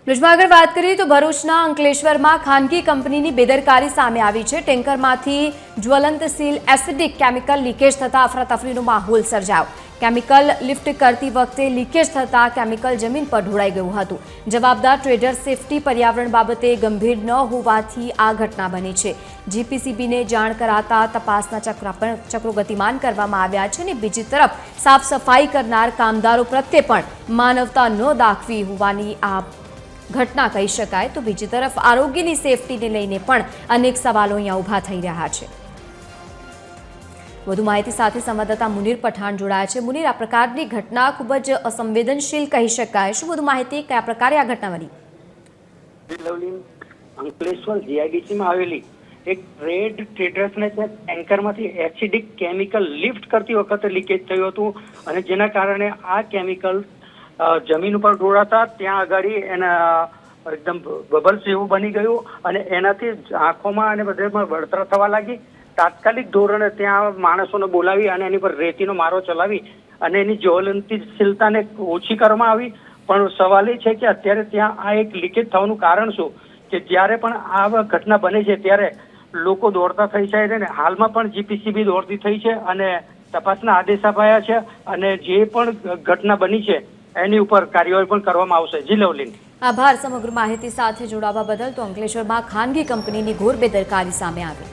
બ્રિજમાં આગળ વાત કરીએ તો ભરૂચના અંકલેશ્વરમાં ખાનગી કંપનીની બેદરકારી સામે આવી છે। ટેન્કરમાંથી જ્વલંતશીલ એસિડિક કેમિકલ લીકેજ થતા અફરાતફરીનો માહોલ સર્જાયો। કેમિકલ લિફ્ટ કરતી વખતે લીકેજ થતા કેમિકલ જમીન પર ઢોળાઈ ગયું હતું। જવાબદાર ટ્રેડર સેફટી પર્યાવરણ બાબતે ગંભીર ન હોવાથી આ ઘટના બની છે। જીપીસીબીને જાણ કરાતા તપાસના ચક્રો ગતિમાન કરવામાં આવ્યા છે અને બીજી તરફ સાફ સફાઈ કરનાર કામદારો પ્રત્યે પણ માનવતા ન દાખવી હોવાની આ घटना कही शकाय। तो बीजी तरफ आरोग्यनी सेफ्टीने लईने पण अनेक सवालों अहींया ऊभा थई रह्या छे। વધુ માહિતી સાથે સંવાદદાતા મુનીર પઠાણ જોડાયા છે। મુનીર, આ પ્રકારની ઘટના ખૂબ જ અસંવેદનશીલ કહી શકાય। શું વધુ માહિતી, કયા પ્રકારે આ ઘટના બની? અંકલેશ્વર જીઆઈડીસી માં આવેલી એક ટ્રેડર્સને ટેન્કરમાંથી એસિડિક કેમિકલ લિફ્ટ કરતી વખતે લીકેજ થયું હતું અને જેના કારણે આ કેમિકલ જમીન ઉપર ઢોળાતા ત્યાં આગળ એના એકદમ બબલ્સ જેવું બની ગયું અને એનાથી આંખોમાં અને બધેમાં બળતરા થવા લાગી। તાત્કાલિક ધોરણે ત્યાં માણસોને બોલાવી અને એની પર રેતીનો મારો ચલાવી અને એની જ્વલનશીલતાને ઓછી કરવામાં આવી। પણ સવાલ એ છે કે અત્યારે ત્યાં આ એક લીકેજ થવાનું કારણ શું, કે જ્યારે પણ આ ઘટના બને છે ત્યારે લોકો દોડતા થઈ જાય છે ને હાલમાં પણ જીપીસીબી દોડતી થઈ છે અને તપાસના આદેશ અપાયા છે અને જે પણ ઘટના બની છે એની ઉપર કાર્યવાહી પણ કરવામાં આવશે। જી લવલીન, આભાર સમગ્ર માહિતી સાથે જોડાવા બદલ। તો અંકલેશ્વરમાં ખાનગી કંપનીની ઘોર બેદરકારી સામે આવી।